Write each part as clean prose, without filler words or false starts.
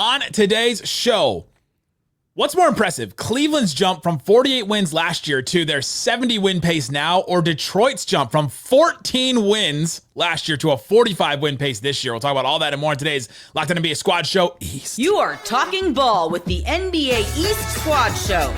On today's show, what's more impressive, Cleveland's jump from 48 wins last year to their 70 win pace now, or Detroit's jump from 14 wins last year to a 45 win pace this year? We'll talk about all that and more in today's Locked On NBA Squad Show East. You are talking ball with the NBA East Squad Show.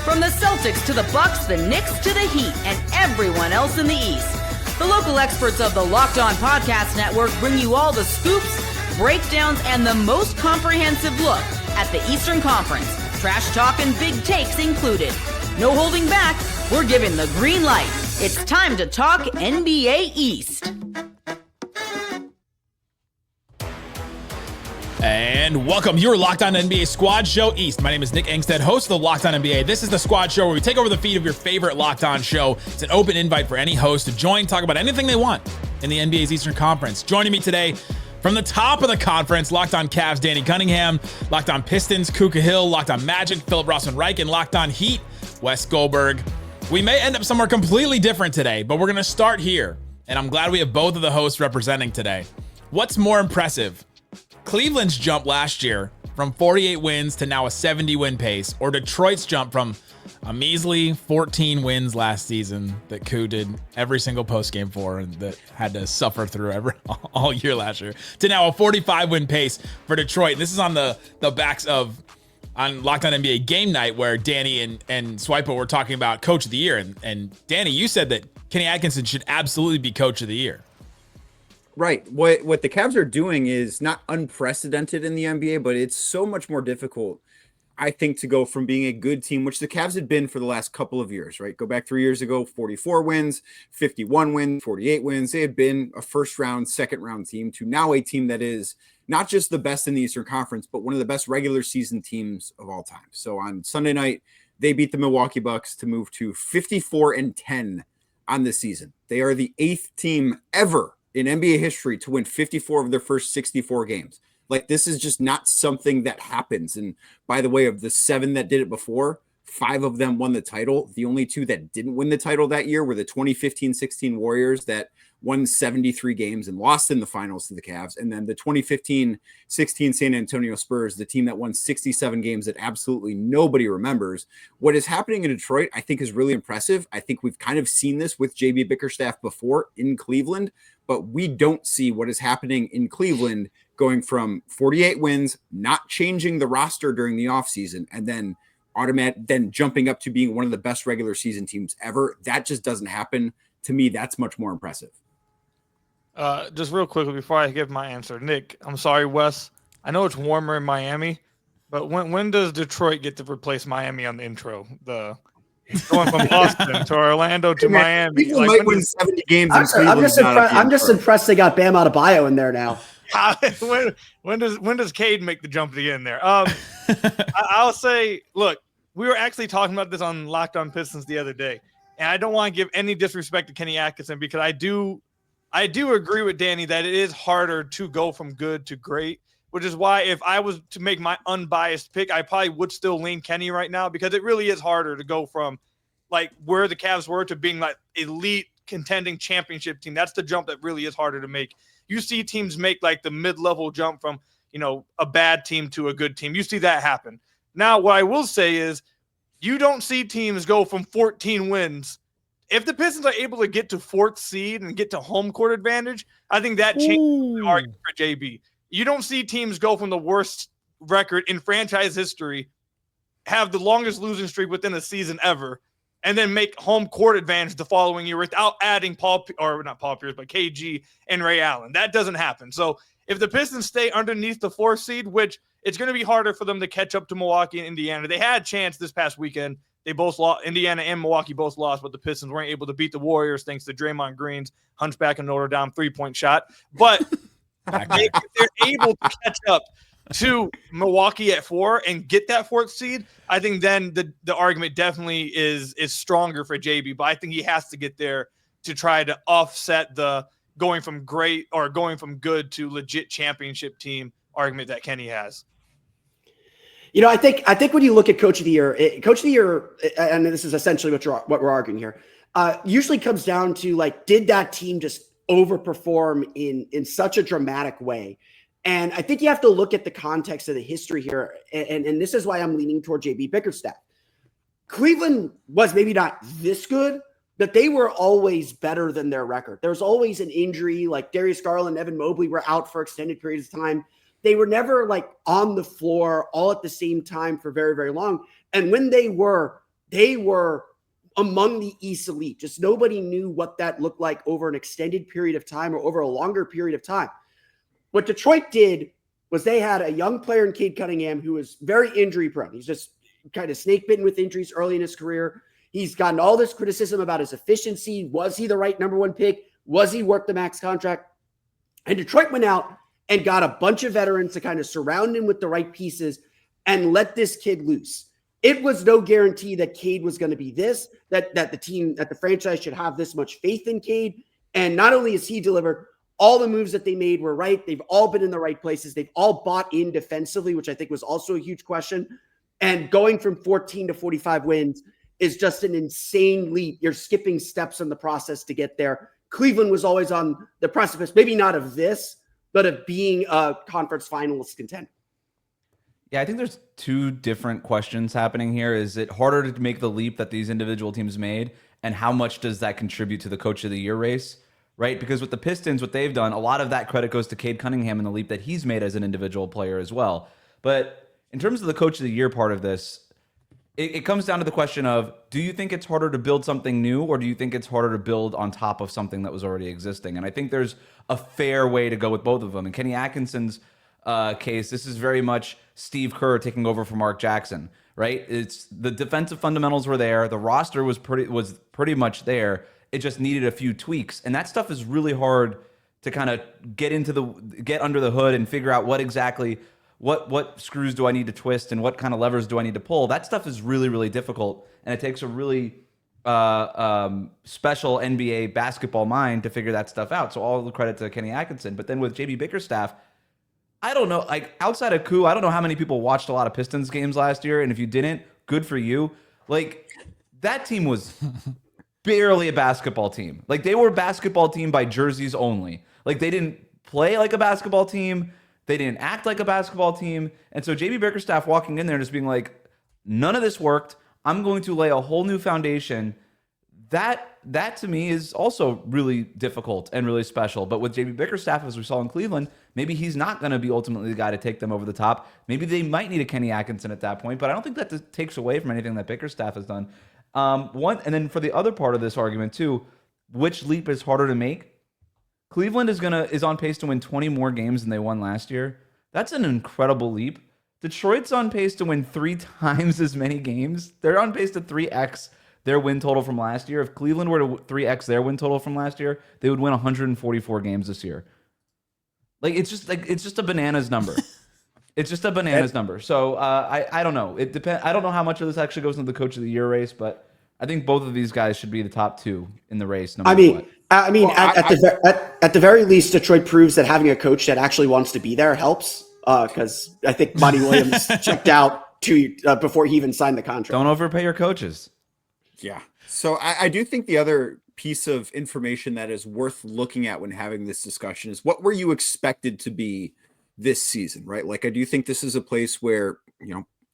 From the Celtics to the Bucks, the Knicks to the Heat, and everyone else in the East, the local experts of the Locked On Podcast Network bring you all the scoops, breakdowns, and the most comprehensive look at the Eastern Conference. Trash talk and big takes included. No holding back. We're giving the green light. It's time to talk NBA East. And welcome. You're Locked On NBA Squad Show East. My name is Nick Angstead, host of the Locked On NBA. This is the Squad Show where we take over the feed of your favorite Locked On show. It's an open invite for any host to join, talk about anything they want in the NBA's Eastern Conference. Joining me today from the top of the conference, Locked On Cavs, Danny Cunningham, Locked On Pistons, Kuka Hill, Locked On Magic, Philip Rossman-Reich, and Locked On Heat, Wes Goldberg. We may end up somewhere completely different today, but we're going to start here, and I'm glad we have both of the hosts representing today. What's more impressive, Cleveland's jump last year from 48 wins to now a 70 win pace, or Detroit's jump from a measly 14 wins last season that Koo did every single postgame for and that had to suffer through all year last year, to now a 45 win pace for Detroit. And this is on the backs of on Locked On NBA Game Night, where Danny and Swipa were talking about Coach of the Year. And Danny, you said that Kenny Atkinson should absolutely be Coach of the Year. Right. What the Cavs are doing is not unprecedented in the NBA, but it's so much more difficult, I think, to go from being a good team, which the Cavs had been for the last couple of years, right? Go back 3 years ago, 44 wins, 51 wins, 48 wins. They had been a first round, second round team, to now a team that is not just the best in the Eastern Conference, but one of the best regular season teams of all time. So on Sunday night, they beat the Milwaukee Bucks to move to 54-10 on the season. They are the 8th team ever in NBA history to win 54 of their first 64 games. Like, this is just not something that happens. And by the way, of the 7 that did it before, 5 of them won the title. The only 2 that didn't win the title that year were the 2015-16 Warriors that won 73 games and lost in the finals to the Cavs. And then the 2015-16 San Antonio Spurs, the team that won 67 games that absolutely nobody remembers. What is happening in Detroit, I think, is really impressive. I think we've kind of seen this with JB Bickerstaff before in Cleveland, but we don't see what is happening in Cleveland going from 48 wins, not changing the roster during the offseason, and then jumping up to being one of the best regular season teams ever. That just doesn't happen. To me, that's much more impressive. Just real quickly before I give my answer, Nick, I'm sorry, Wes. I know it's warmer in Miami, but when does Detroit get to replace Miami on the intro? Going from Boston to Orlando to Miami. People might win 70 games. I'm just impressed they got Bam Adebayo in there now. when does Cade make the jump to get in there? I'll say, look, we were actually talking about this on Locked On Pistons the other day, and I don't want to give any disrespect to Kenny Atkinson, because I do agree with Danny that it is harder to go from good to great, which is why if I was to make my unbiased pick, I probably would still lean Kenny right now, because it really is harder to go from like where the Cavs were to being like elite contending championship team. That's the jump that really is harder to make. You see teams make like the mid-level jump from, a bad team to a good team. You see that happen. Now, what I will say is you don't see teams go from 14 wins. If the Pistons are able to get to 4th seed and get to home court advantage, I think that changes the argument for JB. You don't see teams go from the worst record in franchise history, have the longest losing streak within a season ever, and then make home court advantage the following year without adding not Paul Pierce, but KG and Ray Allen. That doesn't happen. So if the Pistons stay underneath the 4th seed, which it's going to be harder for them to catch up to Milwaukee and Indiana. They had a chance this past weekend. They both lost. Indiana and Milwaukee both lost, but the Pistons weren't able to beat the Warriors thanks to Draymond Green's hunchback and Notre Dame 3-point shot. But if they're able to catch up to Milwaukee at 4 and get that 4th seed, I think then the argument definitely is stronger for JB. But I think he has to get there to try to offset the going from great or going from good to legit championship team argument that Kenny has. I think when you look at Coach of the Year, and this is essentially what we're arguing here, usually comes down to, like, did that team just overperform in such a dramatic way And I think you have to look at the context of the history here. And this is why I'm leaning toward JB Bickerstaff. Cleveland was maybe not this good, but they were always better than their record. There was always an injury, like Darius Garland, Evan Mobley were out for extended periods of time. They were never like on the floor all at the same time for very, very long. And when they were among the East elite. Just nobody knew what that looked like over an extended period of time or over a longer period of time. What Detroit did was they had a young player in Cade Cunningham who was very injury prone. He's just kind of snake bitten with injuries early in his career. He's gotten all this criticism about his efficiency. Was he the right number one pick? Was he worth the max contract? And Detroit went out and got a bunch of veterans to kind of surround him with the right pieces and let this kid loose. It was no guarantee that Cade was going to be this, that the team, that the franchise should have this much faith in Cade. And not only has he delivered, all the moves that they made were right. They've all been in the right places. They've all bought in defensively, which I think was also a huge question. And going from 14 to 45 wins is just an insane leap. You're skipping steps in the process to get there. Cleveland was always on the precipice, maybe not of this, but of being a conference finalist contender. Yeah, I think there's two different questions happening here. Is it harder to make the leap that these individual teams made? And how much does that contribute to the coach of the year race? Right? Because with the Pistons, what they've done, a lot of that credit goes to Cade Cunningham and the leap that he's made as an individual player as well. But in terms of the coach of the year part of this, it comes down to the question of, do you think it's harder to build something new, or do you think it's harder to build on top of something that was already existing? And I think there's a fair way to go with both of them. In Kenny Atkinson's case, this is very much Steve Kerr taking over for Mark Jackson, right? It's the defensive fundamentals were there. The roster was pretty much there. It just needed a few tweaks. And that stuff is really hard to kind of get under the hood and figure out what exactly what screws do I need to twist and what kind of levers do I need to pull. That stuff is really, really difficult. And it takes a really special NBA basketball mind to figure that stuff out. So all the credit to Kenny Atkinson. But then with JB Bickerstaff, I don't know, like outside of Koo, I don't know how many people watched a lot of Pistons games last year. And if you didn't, good for you. Like that team was barely a basketball team. Like they were a basketball team by jerseys only. Like they didn't play like a basketball team. They didn't act like a basketball team. And so JB Bickerstaff walking in there and just being like, none of this worked. I'm going to lay a whole new foundation. That to me is also really difficult and really special. But with JB Bickerstaff, as we saw in Cleveland, maybe he's not going to be ultimately the guy to take them over the top. Maybe they might need a Kenny Atkinson at that point, but I don't think that takes away from anything that Bickerstaff has done. And then for the other part of this argument too, which leap is harder to make? Cleveland is on pace to win 20 more games than they won last year. That's an incredible leap. Detroit's on pace to win 3 times as many games. They're on pace to 3x their win total from last year. If Cleveland were to 3x their win total from last year, they would win 144 games this year. It's just a bananas number. It's just a bananas number. So I don't know. It depends. I don't know how much of this actually goes into the coach of the year race, but I think both of these guys should be the top 2 in the race. No matter what. At the very least, Detroit proves that having a coach that actually wants to be there helps. Because I think Monty Williams checked out before he even signed the contract. Don't overpay your coaches. Yeah. So I do think the other piece of information that is worth looking at when having this discussion is, what were you expected to be this season, right? Like, I do think this is a place where,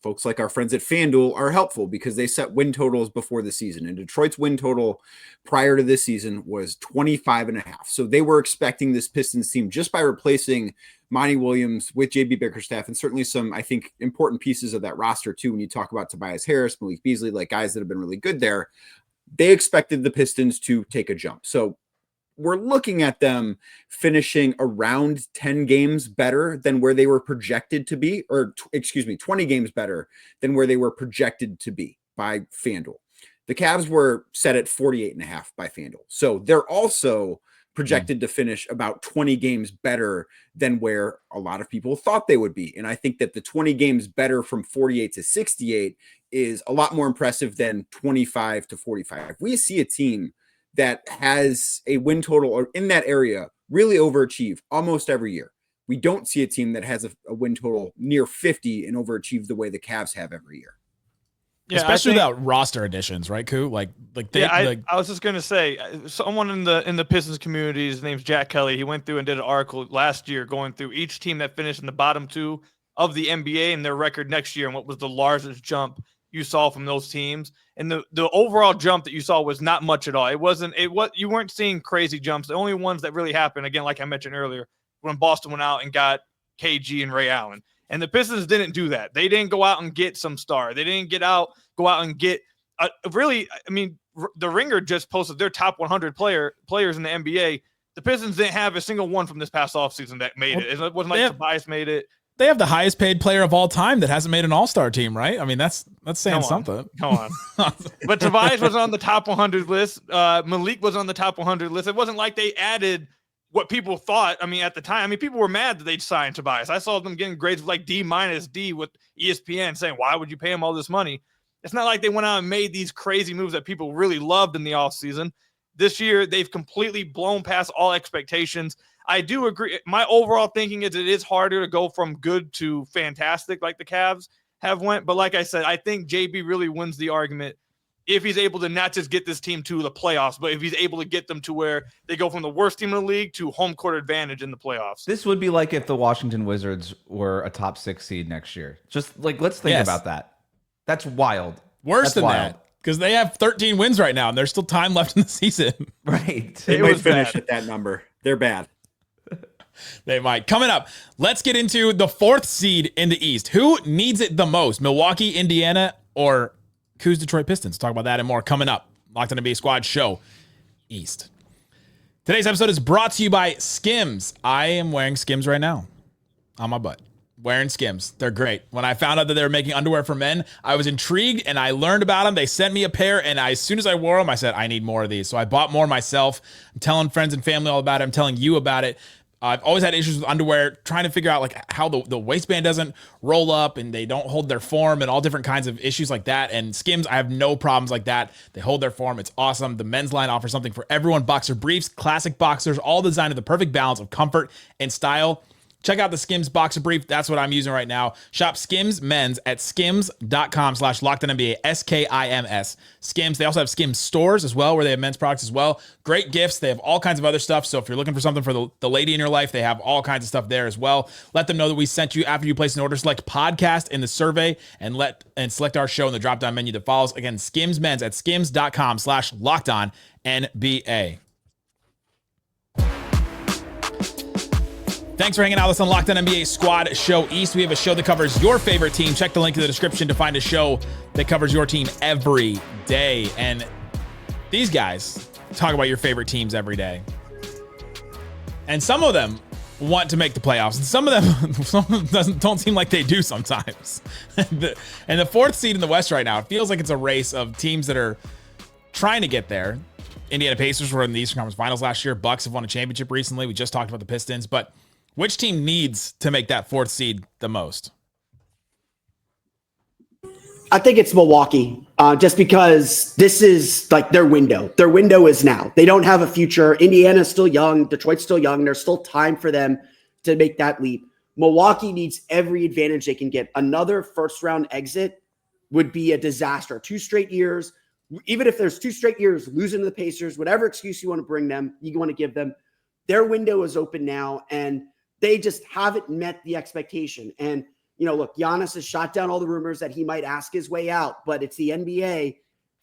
folks like our friends at FanDuel are helpful because they set win totals before the season. And Detroit's win total prior to this season was 25.5. So they were expecting this Pistons team, just by replacing Monty Williams with JB Bickerstaff and certainly some, I think, important pieces of that roster too. When you talk about Tobias Harris, Malik Beasley, like guys that have been really good there, they expected the Pistons to take a jump. So we're looking at them finishing around 10 games better than where they were projected to be, 20 games better than where they were projected to be by FanDuel. The Cavs were set at 48.5 by FanDuel. So they're also projected to finish about 20 games better than where a lot of people thought they would be. And I think that the 20 games better from 48 to 68 is a lot more impressive than 25 to 45. We see a team that has a win total or in that area really overachieve almost every year. We don't see a team that has a win total near 50 and overachieve the way the Cavs have every year. Yeah, especially without roster additions, right, Koo? Like they. I was just gonna say, someone in the Pistons community, his name's Jack Kelly. He went through and did an article last year going through each team that finished in the bottom 2 of the NBA and their record next year, and what was the largest jump you saw from those teams. And the overall jump that you saw was not much at all. You weren't seeing crazy jumps. The only ones that really happened, again, like I mentioned earlier, when Boston went out and got KG and Ray Allen. And the Pistons didn't do that. They didn't go out and get some star. They didn't go out and get the Ringer just posted their top 100 players in the NBA. The Pistons didn't have a single one from this past offseason that made it. It wasn't like Tobias made it. They have the highest paid player of all time that hasn't made an all-star team, right? I mean, that's saying something. Come on. But Tobias was on the top 100 list. Malik was on the top 100 list. It wasn't like they added what people thought. I mean, at the time, people were mad that they'd signed Tobias. I saw them getting grades like D- D with ESPN saying, why would you pay him all this money? It's not like they went out and made these crazy moves that people really loved in the offseason. This year, they've completely blown past all expectations. I do agree. My overall thinking is it is harder to go from good to fantastic like the Cavs have went. But like I said, I think JB really wins the argument if he's able to not just get this team to the playoffs, but if he's able to get them to where they go from the worst team in the league to home court advantage in the playoffs. This would be like if the Washington Wizards were a top 6 seed next year. Just like, let's think about that. That's wild. Worse than that, because they have 13 wins right now, and there's still time left in the season. Right. They might finish at that number. They're bad. They might. Coming up, let's get into the 4th seed in the East. Who needs it the most? Milwaukee, Indiana, or Koo's Detroit Pistons? Talk about that and more coming up. Locked on NBA Squad Show East. Today's episode is brought to you by Skims. I am wearing Skims right now on my butt. Wearing Skims. They're great. When I found out that they were making underwear for men, I was intrigued and I learned about them. They sent me a pair, and as soon as I wore them, I said, I need more of these. So I bought more myself. I'm telling friends and family all about it. I'm telling you about it. I've always had issues with underwear, trying to figure out like how the waistband doesn't roll up and they don't hold their form and all different kinds of issues like that. And Skims, I have no problems like that. They hold their form. It's awesome. The men's line offers something for everyone. Boxer briefs, classic boxers, all designed with the perfect balance of comfort and style. Check out the Skims boxer brief. That's what I'm using right now. Shop Skims men's at skims.com/LockedOnNBA, SKIMS. Skims. They also have Skims stores as well, where they have men's products as well. Great gifts. They have all kinds of other stuff. So if you're looking for something for the lady in your life, they have all kinds of stuff there as well. Let them know that we sent you after you place an order. Select podcast in the survey and select our show in the drop-down menu that follows. Again, Skims men's at skims.com/LockedOnNBA. Thanks for hanging out with us on Locked On NBA Squad Show East. We have a show that covers your favorite team. Check the link in the description to find a show that covers your team every day. And these guys talk about your favorite teams every day. And some of them want to make the playoffs, and some of them don't seem like they do sometimes. And the 4th seed in the West right now, it feels like it's a race of teams that are trying to get there. Indiana Pacers were in the Eastern Conference Finals last year. Bucks have won a championship recently. We just talked about the Pistons, but which team needs to make that 4th seed the most? I think it's Milwaukee, just because this is like their window. Their window is now. They don't have a future. Indiana's still young. Detroit's still young. There's still time for them to make that leap. Milwaukee needs every advantage they can get. Another first-round exit would be a disaster. 2 straight years, even if there's 2 straight years losing to the Pacers, whatever excuse you want to bring them, you want to give them, their window is open now, and they just haven't met the expectation. And, look, Giannis has shot down all the rumors that he might ask his way out, but it's the NBA.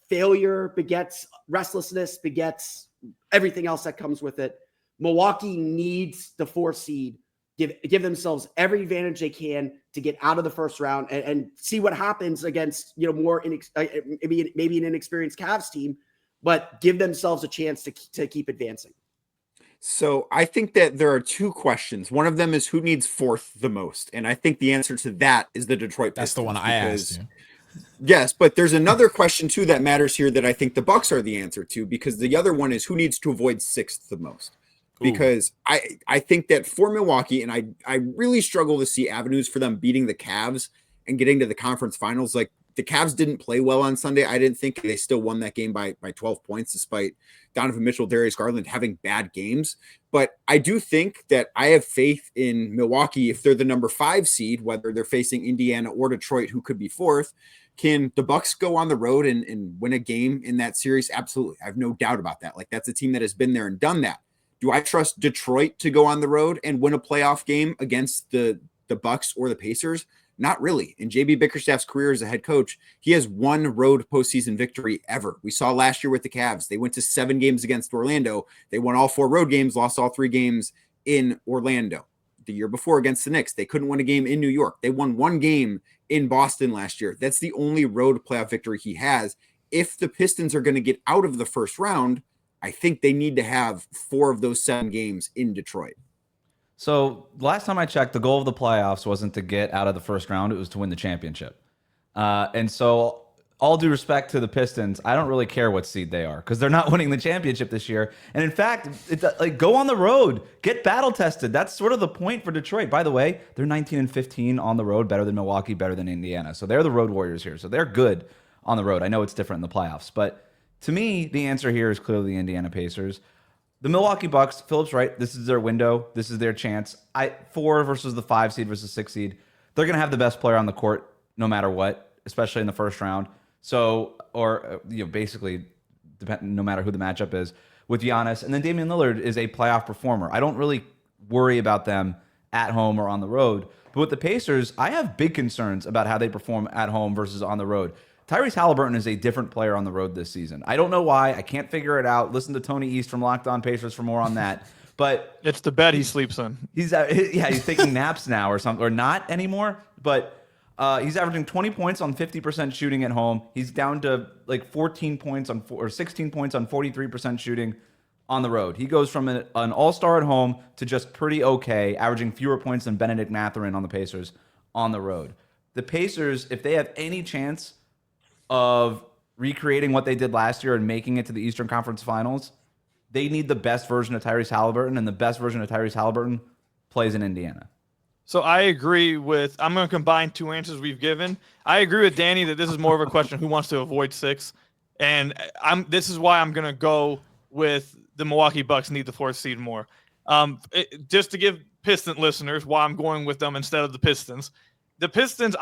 Failure begets restlessness, begets everything else that comes with it. Milwaukee needs the 4th seed, give themselves every advantage they can to get out of the first round and see what happens against, more maybe an inexperienced Cavs team, but give themselves a chance to keep advancing. So I think that there are 2 questions. One of them is who needs 4th the most. And I think the answer to that is the Detroit Pistons. That's the one I asked you. Yes, but there's another question too that matters here that I think the Bucks are the answer to, because the other one is who needs to avoid 6th the most. Because I think that for Milwaukee, and I really struggle to see avenues for them beating the Cavs and getting to the conference finals. Like, the Cavs didn't play well on Sunday. I didn't think they still won that game by 12 points, despite Donovan Mitchell, Darius Garland having bad games. But I do think that I have faith in Milwaukee. If they're the number 5 seed, whether they're facing Indiana or Detroit, who could be 4th, can the Bucks go on the road and win a game in that series? Absolutely. I have no doubt about that. Like, that's a team that has been there and done that. Do I trust Detroit to go on the road and win a playoff game against the Bucks or the Pacers? Not really. In JB Bickerstaff's career as a head coach, he has one road postseason victory ever. We saw last year with the Cavs. They went to 7 games against Orlando. They won all 4 road games, lost all 3 games in Orlando. The year before against the Knicks, they couldn't win a game in New York. They won 1 game in Boston last year. That's the only road playoff victory he has. If the Pistons are going to get out of the first round, I think they need to have 4 of those 7 games in Detroit. So last time I checked, the goal of the playoffs wasn't to get out of the first round. It was to win the championship. And so all due respect to the Pistons, I don't really care what seed they are because they're not winning the championship this year. And in fact, go on the road, get battle tested. That's sort of the point for Detroit. By the way, they're 19-15 on the road, better than Milwaukee, better than Indiana. So they're the road warriors here. So they're good on the road. I know it's different in the playoffs, but to me, the answer here is clearly the Indiana Pacers. The Milwaukee Bucks, Philip's right. This is their window. This is their chance. 4 versus the 5 seed versus 6 seed. They're going to have the best player on the court no matter what, especially in the first round. So, or basically, no matter who the matchup is with Giannis. And then Damian Lillard is a playoff performer. I don't really worry about them at home or on the road. But with the Pacers, I have big concerns about how they perform at home versus on the road. Tyrese Halliburton is a different player on the road this season. I don't know why. I can't figure it out. Listen to Tony East from Locked On Pacers for more on that. But it's the bed he sleeps in. He's taking naps now or something, or not anymore. But he's averaging 20 points on 50% shooting at home. He's down to like 14 points on or 16 points on 43% shooting on the road. He goes from an all-star at home to just pretty okay, averaging fewer points than Benedict Mathurin on the Pacers on the road. The Pacers, if they have any chance of recreating what they did last year and making it to the Eastern Conference Finals, they need the best version of Tyrese Halliburton, and the best version of Tyrese Halliburton plays in Indiana. So I agree with, I'm going to combine 2 answers we've given. I agree with Danny that this is more of a question who wants to avoid 6. And this is why I'm going to go with the Milwaukee Bucks need the 4th seed more. Just to give Piston listeners why I'm going with them instead of the Pistons. The Pistons,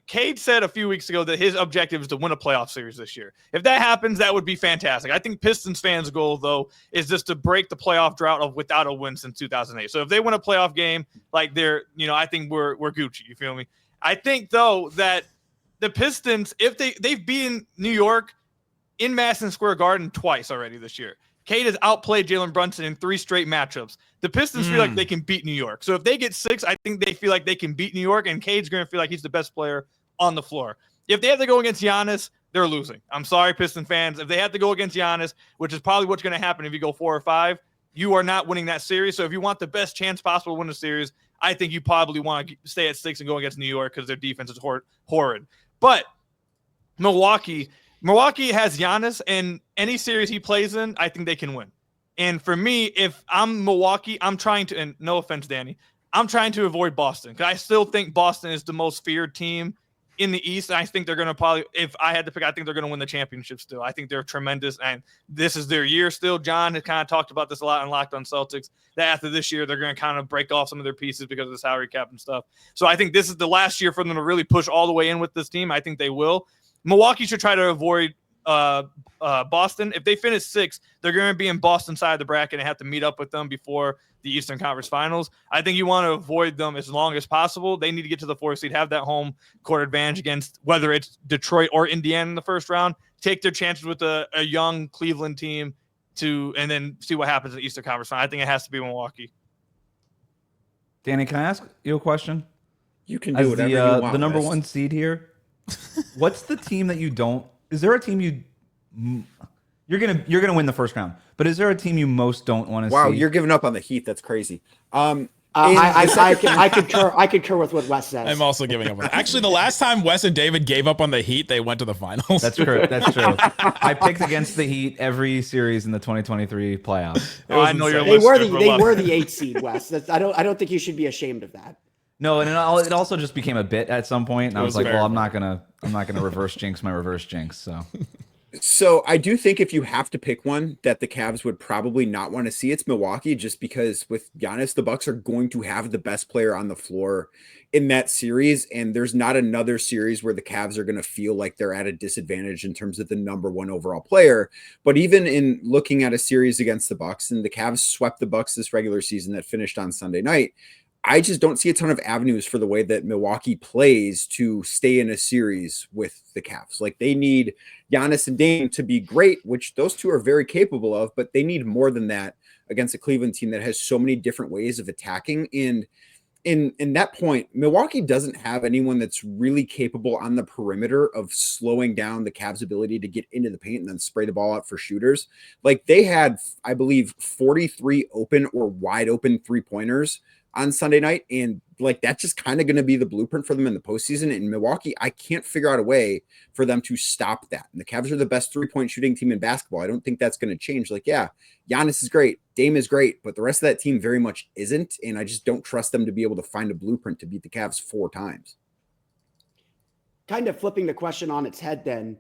Cade said a few weeks ago that his objective is to win a playoff series this year. If that happens, that would be fantastic. I think Pistons fans' goal, though, is just to break the playoff drought of without a win since 2008. So if they win a playoff game, like I think we're Gucci. You feel me? I think, though, that the Pistons, if they've beaten New York in Madison Square Garden twice already this year. Cade has outplayed Jalen Brunson in 3 straight matchups. The Pistons feel like they can beat New York. So if they get 6, I think they feel like they can beat New York, and Cade's going to feel like he's the best player on the floor. If they have to go against Giannis, they're losing. I'm sorry, Piston fans. If they have to go against Giannis, which is probably what's going to happen if you go 4 or 5, you are not winning that series. So if you want the best chance possible to win the series, I think you probably want to stay at 6 and go against New York because their defense is horrid. But Milwaukee has Giannis, and any series he plays in, I think they can win. And for me, if I'm Milwaukee, I'm trying to, and no offense, Danny, I'm trying to avoid Boston because I still think Boston is the most feared team in the East. And I think they're going to probably, if I had to pick, I think they're going to win the championship still. I think they're tremendous, and this is their year still. John has kind of talked about this a lot on Locked On Celtics, that after this year, they're going to kind of break off some of their pieces because of the salary cap and stuff. So I think this is the last year for them to really push all the way in with this team. I think they will. Milwaukee should try to avoid Boston. If they finish 6th, they're going to be in Boston side of the bracket and have to meet up with them before the Eastern Conference Finals. I think you want to avoid them as long as possible. They need to get to the 4th seed, have that home court advantage against whether it's Detroit or Indiana in the first round, take their chances with a young Cleveland team and then see what happens in the Eastern Conference Final. I think it has to be Milwaukee. Danny, can I ask you a question? You can do whatever you want. The number 1 seed here, what's the team that you don't? Is there a team you're gonna win the first round? But is there a team you most don't want to see? Wow, you're giving up on the Heat. That's crazy. I concur with what Wes says. I'm also giving up on that. Actually, the last time Wes and David gave up on the Heat, they went to the finals. That's true. That's true. I picked against the Heat every series in the 2023 playoffs. I know you're. They were the 8th seed, Wes. I don't think you should be ashamed of that. No, and it also just became a bit at some point, and I was like, well, I'm not gonna reverse jinx my reverse jinx. So So I do think if you have to pick one that the Cavs would probably not want to see, it's Milwaukee, just because with Giannis, the Bucks are going to have the best player on the floor in that series. And there's not another series where the Cavs are going to feel like they're at a disadvantage in terms of the number one overall player. But even in looking at a series against the Bucks, and the Cavs swept the Bucks this regular season that finished on Sunday night, I just don't see a ton of avenues for the way that Milwaukee plays to stay in a series with the Cavs. Like, they need Giannis and Dame to be great, which those two are very capable of, but they need more than that against a Cleveland team that has so many different ways of attacking. And in that point, Milwaukee doesn't have anyone that's really capable on the perimeter of slowing down the Cavs' ability to get into the paint and then spray the ball out for shooters. Like, they had, I believe, 43 open or wide open 3-pointers on Sunday night. And like, that's just kind of going to be the blueprint for them in the postseason. In Milwaukee, I can't figure out a way for them to stop that. And the Cavs are the best 3-point shooting team in basketball. I don't think that's going to change. Like, yeah, Giannis is great, Dame is great, but the rest of that team very much isn't. And I just don't trust them to be able to find a blueprint to beat the Cavs 4 times. Kind of flipping the question on its head then,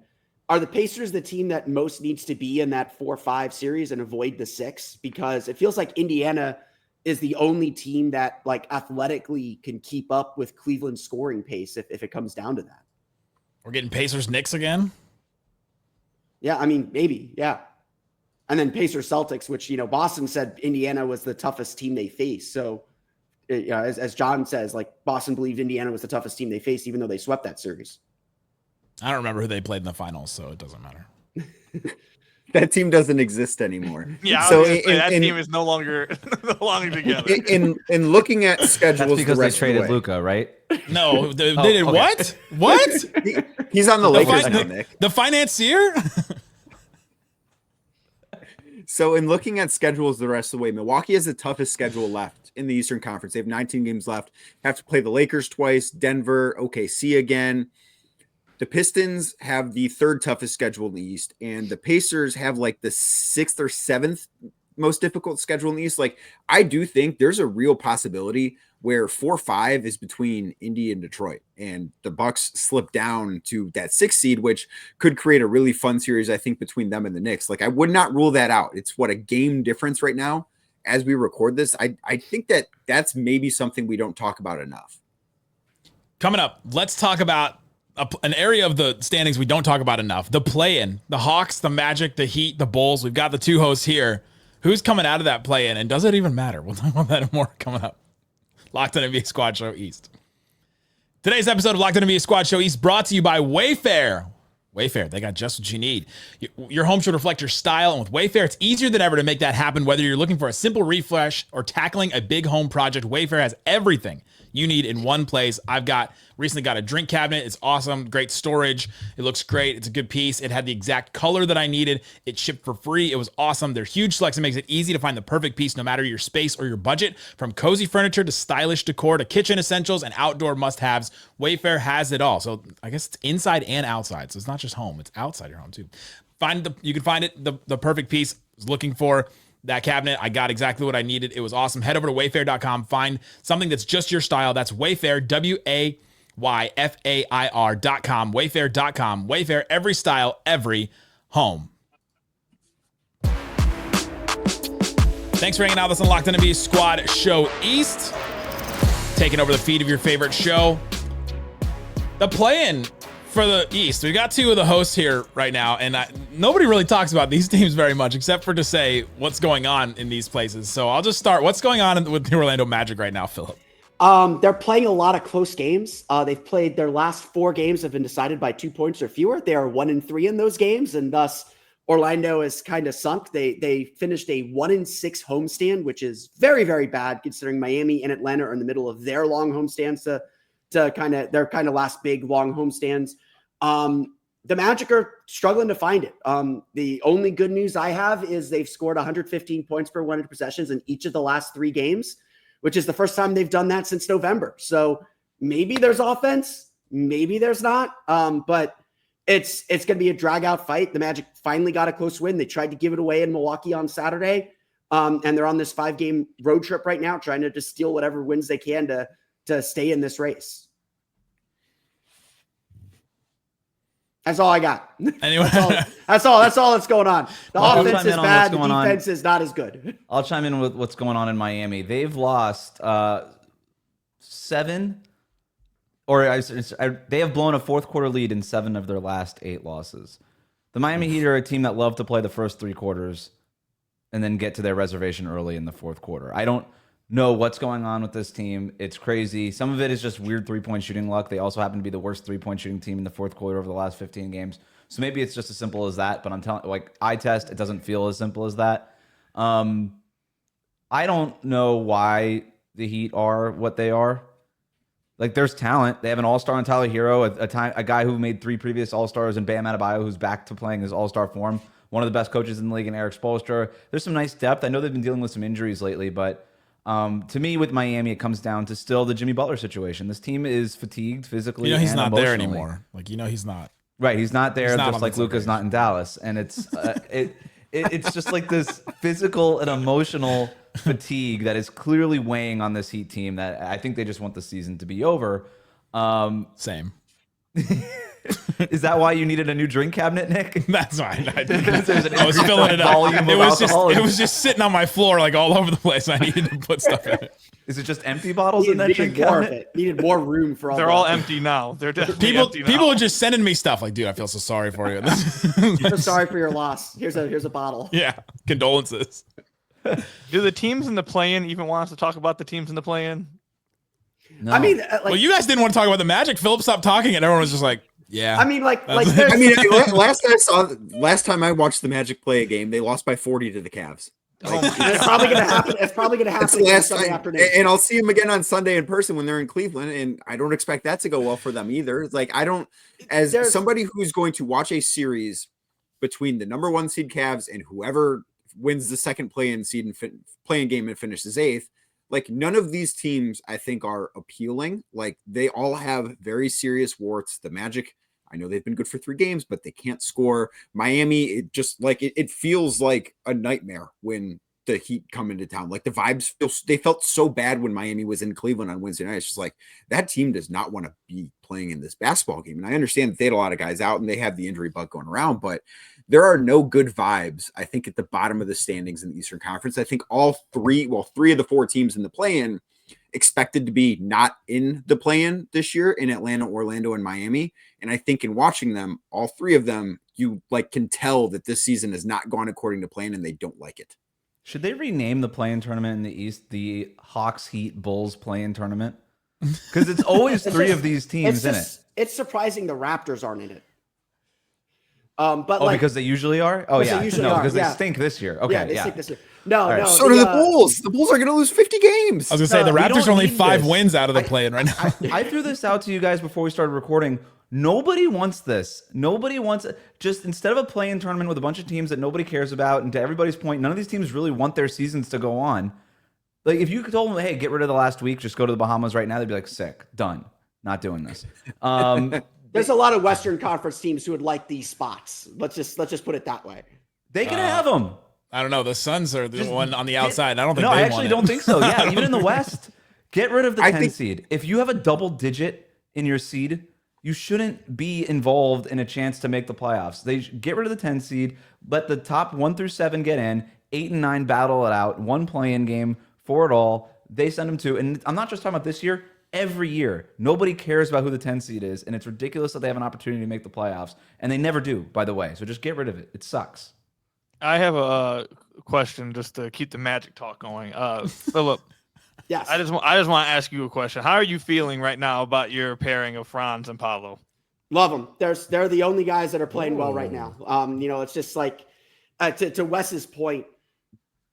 are the Pacers the team that most needs to be in that 4-5 series and avoid the 6? Because it feels like Indiana is the only team that like athletically can keep up with Cleveland's scoring pace if it comes down to that. We're getting Pacers Knicks again. Yeah, I mean, maybe, yeah. And then Pacers Celtics, which, Boston said Indiana was the toughest team they faced. So, as John says, like, Boston believed Indiana was the toughest team they faced, even though they swept that series. I don't remember who they played in the finals, so it doesn't matter. That team doesn't exist anymore. Yeah, so that team is no longer together. In looking at schedules, That's because the they rest traded of the way, Luka, right? No, they did okay. what? What? he's on the Lakers now, Nick. The financier? So in looking at schedules the rest of the way, Milwaukee has the toughest schedule left in the Eastern Conference. They have 19 games left. Have to play the Lakers twice, Denver, OKC again. The Pistons have the 3rd toughest schedule in the East, and the Pacers have like the 6th or 7th most difficult schedule in the East. Like, I do think there's a real possibility where 4-5 is between Indy and Detroit, and the Bucks slip down to that 6th seed, which could create a really fun series, I think, between them and the Knicks. Like, I would not rule that out. It's a game difference right now as we record this. I think that's maybe something we don't talk about enough. Coming up, let's talk about an area of the standings we don't talk about enough. The play-in, the Hawks, the Magic, the Heat, the Bulls. We've got the 2 hosts here. Who's coming out of that play-in, and does it even matter? We'll talk about that and more coming up. Locked On NBA Squad Show East. Today's episode of Locked On NBA Squad Show East brought to you by Wayfair. Wayfair, they got just what you need. Your home should reflect your style, and with Wayfair, it's easier than ever to make that happen. Whether you're looking for a simple refresh or tackling a big home project, Wayfair has everything you need in one place. Recently got a drink cabinet. It's awesome. Great storage. It looks great. It's a good piece. It had the exact color that I needed. It shipped for free. It was awesome. Their huge selection makes it easy to find the perfect piece no matter your space or your budget. From cozy furniture to stylish decor to kitchen essentials and outdoor must-haves, Wayfair has it all. So I guess it's inside and outside. So it's not just home. It's outside your home too. You can find it, the perfect piece I was looking for. That cabinet, I got exactly what I needed. It was awesome. Head over to wayfair.com. Find something that's just your style. That's Wayfair, WAYFAIR.com. Wayfair.com. Wayfair, every style, every home. Thanks for hanging out with us on Locked On NBA Squad Show East. Taking over the feed of your favorite show. The play-in for the East. We got 2 of the hosts here right now, and nobody really talks about these teams very much, except for to say what's going on in these places. So I'll just start. What's going on with the Orlando Magic right now, Philip? They're playing a lot of close games. They've played their last 4 games have been decided by 2 points or fewer. They are 1-3 in those games, and thus Orlando is kind of sunk. They finished a 1-6 homestand, which is very, very bad considering Miami and Atlanta are in the middle of their long homestands to their kind of last big long homestands. The Magic are struggling to find it. The only good news I have is they've scored 115 points per 100 possessions in each of the last 3 games, which is the first time they've done that since November. So maybe there's offense, maybe there's not. But it's going to be a drag out fight. The Magic finally got a close win. They tried to give it away in Milwaukee on Saturday. And they're on this 5-game road trip right now, trying to just steal whatever wins they can to stay in this race. That's all I got. Anyway, that's all that's going on. The Well, offense is bad. The defense is not as good. I'll chime in with what's going on in Miami. They've lost 7, they have blown a fourth quarter lead in 7 of their last 8 losses. The Miami Heat are a team that love to play the first 3 quarters and then get to their reservation early in the fourth quarter. I don't know what's going on with this team. It's crazy. Some of it is just weird 3-point shooting luck. They also happen to be the worst 3-point shooting team in the fourth quarter over the last 15 games. So maybe it's just as simple as that, but I'm telling, like, eye test, it doesn't feel as simple as that. I don't know why the Heat are what they are. Like, there's talent. They have an all-star in Tyler Hero, a guy who made 3 previous all-stars, and Bam Adebayo, who's back to playing his all-star form. One of the best coaches in the league in Eric Spoelstra. There's some nice depth. I know they've been dealing with some injuries lately, but to me, with Miami, it comes down to still the Jimmy Butler situation. This team is fatigued physically. he's and not there emotionally. anymore. Like, he's not. Right, he's not there, He's not just like the Luka's not in Dallas, and it's it's just like this physical and emotional fatigue that is clearly weighing on this Heat team. That I think they just want the season to be over. Same. Is that why you needed a new drink cabinet, Nick? That's fine. I was filling it up. It was just sitting on my floor like all over the place. I needed to put stuff in it. Is it just empty bottles in that drink cabinet? Needed more room for all. They're all empty now. They're definitely empty now. People are just sending me stuff like, dude, I feel so sorry for you. I'm sorry for your loss. Here's a bottle. Yeah, condolences. Do the teams in the play-in even want us to talk about the teams in the play-in? No. I mean, Well, you guys didn't want to talk about the Magic. Philip stopped talking, and everyone was just like, yeah. I mean, last time I watched the Magic play a game, they lost by 40 to the Cavs. it's probably going to happen. It's probably going to happen last Sunday time, afternoon. and I'll see them again on Sunday in person when they're in Cleveland, and I don't expect that to go well for them either. It's like, as somebody who's going to watch a series between the number 1 seed Cavs and whoever wins the second play-in seed and play-in game and finishes 8th, like, none of these teams I think are appealing. Like, they all have very serious warts. The Magic, I know they've been good for 3 games, but they can't score. Miami, it just like it feels like a nightmare when the Heat come into town. Like, the vibes they felt so bad when Miami was in Cleveland on Wednesday night. It's just like, that team does not want to be playing in this basketball game. And I understand that they had a lot of guys out and they have the injury bug going around, but there are no good vibes, I think, at the bottom of the standings in the Eastern Conference. I think three of the 4 teams in the play-in expected to be not in the play-in this year in Atlanta, Orlando, and Miami. And I think in watching them, all 3 of them, you can tell that this season has not gone according to plan and they don't like it. Should they rename the play-in tournament in the East the Hawks, Heat, Bulls play-in tournament? Because it's always 3 of these teams in it. It's surprising the Raptors aren't in it. But because they usually are? Oh, yeah. Because they stink this year. Okay, they stink this year. No. So do the Bulls. The Bulls are going to lose 50 games. I was going to say, the Raptors are only 5 wins out of the play-in right now. I threw this out to you guys before we started recording. Nobody wants this. Nobody wants it. Just instead of a play-in tournament with a bunch of teams that nobody cares about, and to everybody's point, none of these teams really want their seasons to go on. Like, if you told them, hey, get rid of the last week, just go to the Bahamas right now, they'd be like, sick, done, not doing this. There's a lot of Western Conference teams who would like these spots. Let's just put it that way. They can have them. I don't know. The Suns are the one on the outside. I don't think. No, they I actually don't think so. Yeah, even in the West, get rid of the 10 seed. If you have a double digit in your seed, you shouldn't be involved in a chance to make the playoffs. They get rid of the 10 seed. Let the top 1 through 7 get in. 8 and 9 battle it out. 1 play-in game for it all. They send them to. And I'm not just talking about this year. Every year, nobody cares about who the 10 seed is, and it's ridiculous that they have an opportunity to make the playoffs, and they never do, by the way. So just get rid of it. It sucks. I have a question just to keep the Magic talk going. Philip, yes, I just want to ask you a question. How are you feeling right now about your pairing of Franz and Paolo? Love them. They're the only guys that are playing well right now. It's just like to Wes's point.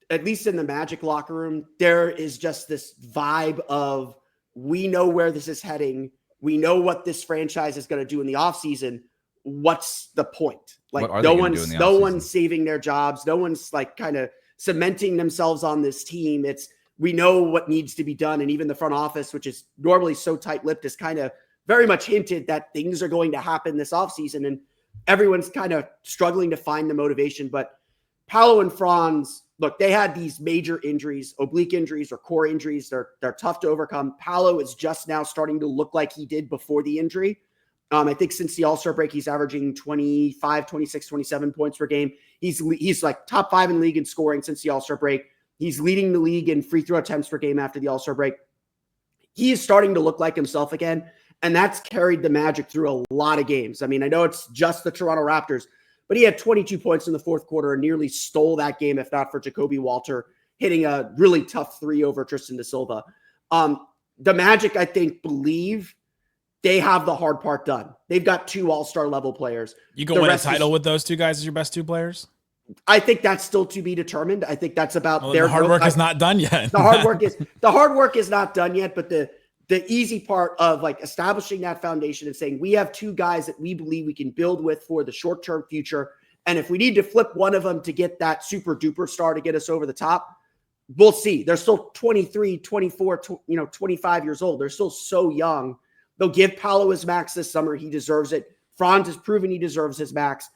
At least in the Magic locker room, there is just this vibe of, we know where this is heading. We know what this franchise is going to do in the offseason. What's the point? Like, no one's saving their jobs. No one's like kind of cementing themselves on this team. We know what needs to be done. And even the front office, which is normally so tight-lipped, is kind of very much hinted that things are going to happen this offseason. And everyone's kind of struggling to find the motivation. But Paolo and Franz, look, they had these major injuries, oblique injuries or core injuries. They're tough to overcome. Paolo is just now starting to look like he did before the injury. I think since the All-Star break, he's averaging 25, 26, 27 points per game. He's like top 5 in league in scoring since the All-Star break. He's leading the league in free throw attempts per game after the All-Star break. He is starting to look like himself again, and that's carried the Magic through a lot of games. I mean, I know it's just the Toronto Raptors, but he had 22 points in the fourth quarter and nearly stole that game, if not for Jacoby Walter hitting a really tough 3 over Tristan da Silva. The Magic, I think, believe they have the hard part done. They've got 2 all-star level players. You can win a title with those 2 guys as your best 2 players? I think that's still to be determined. I think that's about their hard work is not done yet. The hard work is not done yet, but the easy part of like establishing that foundation and saying we have 2 guys that we believe we can build with for the short-term future. And if we need to flip one of them to get that super duper star to get us over the top, we'll see. They're still 23, 24, 25 years old. They're still so young. They'll give Paolo his max this summer. He deserves it. Franz has proven he deserves his max.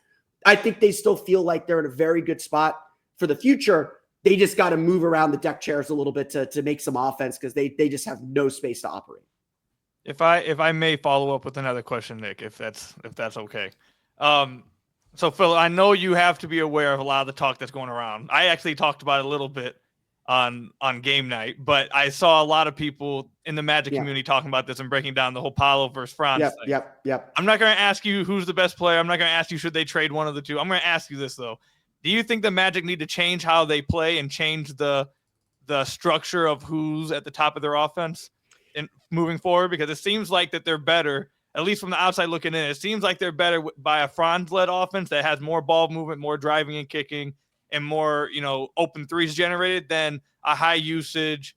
I think they still feel like they're in a very good spot for the future. They just got to move around the deck chairs a little bit to make some offense because they just have no space to operate. If I may follow up with another question, Nick, if that's okay. So Phil, I know you have to be aware of a lot of the talk that's going around. I actually talked about it a little bit on game night, but I saw a lot of people in the Magic community talking about this and breaking down the whole Paolo versus Franz thing. Yep. I'm not going to ask you who's the best player. I'm not going to ask you should they trade one of the 2. I'm going to ask you this though. Do you think the Magic need to change how they play and change the structure of who's at the top of their offense in moving forward? Because it seems like that they're better, at least from the outside looking in. It seems like they're better by a Franz-led offense that has more ball movement, more driving and kicking, and more, open threes generated than a high usage.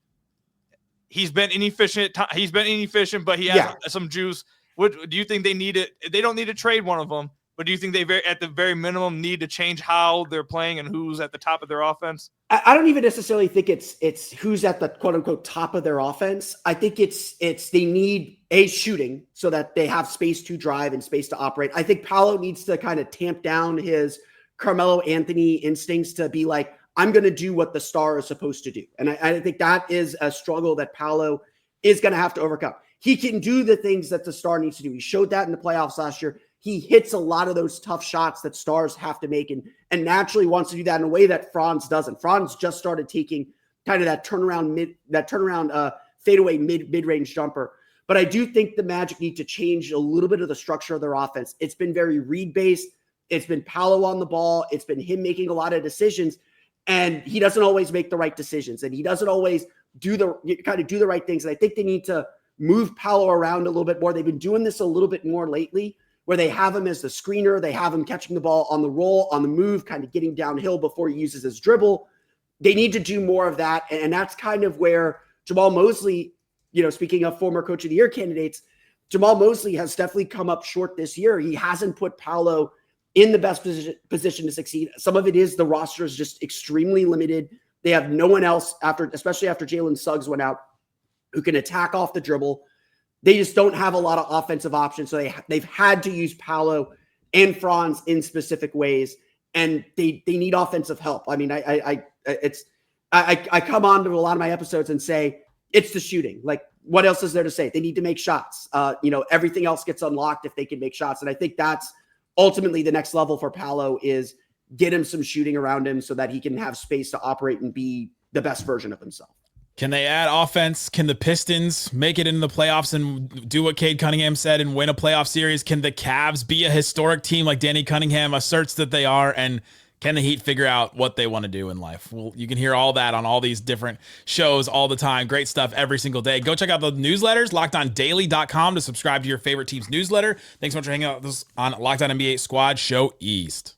He's been inefficient, but he has some juice. What do you think they need it? They don't need to trade one of them, but do you think they at the very minimum need to change how they're playing and who's at the top of their offense? I don't even necessarily think it's who's at the quote unquote top of their offense. I think it's they need shooting so that they have space to drive and space to operate. I think Paolo needs to kind of tamp down his Carmelo Anthony instincts to be like, I'm going to do what the star is supposed to do. And I think that is a struggle that Paolo is going to have to overcome. He can do the things that the star needs to do. He showed that in the playoffs last year. He hits a lot of those tough shots that stars have to make and naturally wants to do that in a way that Franz doesn't. Franz just started taking kind of that turnaround fadeaway mid-range jumper. But I do think the Magic need to change a little bit of the structure of their offense. It's been very read-based. It's been Paolo on the ball. It's been him making a lot of decisions, and he doesn't always make the right decisions, and he doesn't always do the right things. And I think they need to move Paolo around a little bit more. They've been doing this a little bit more lately, where they have him as the screener. They have him catching the ball on the roll, on the move, kind of getting downhill before he uses his dribble. They need to do more of that, and that's kind of where Jamal Mosley, speaking of former Coach of the Year candidates, Jamal Mosley has definitely come up short this year. He hasn't put Paolo in the best position to succeed. Some of it is the roster is just extremely limited. They have no one else especially after Jalen Suggs went out, who can attack off the dribble. They just don't have a lot of offensive options. So they've had to use Paolo and Franz in specific ways, and they need offensive help. I mean, I come on to a lot of my episodes and say it's the shooting. Like, what else is there to say? They need to make shots. Everything else gets unlocked if they can make shots, and I think that's ultimately the next level for Paolo is get him some shooting around him so that he can have space to operate and be the best version of himself. Can they add offense? Can the Pistons make it into the playoffs and do what Cade Cunningham said and win a playoff series? Can the Cavs be a historic team like Danny Cunningham asserts that they are? And can the Heat figure out what they want to do in life? Well, you can hear all that on all these different shows all the time. Great stuff every single day. Go check out the newsletters, LockedOnDaily.com, to subscribe to your favorite team's newsletter. Thanks so much for hanging out with us on Locked On NBA Squad Show East.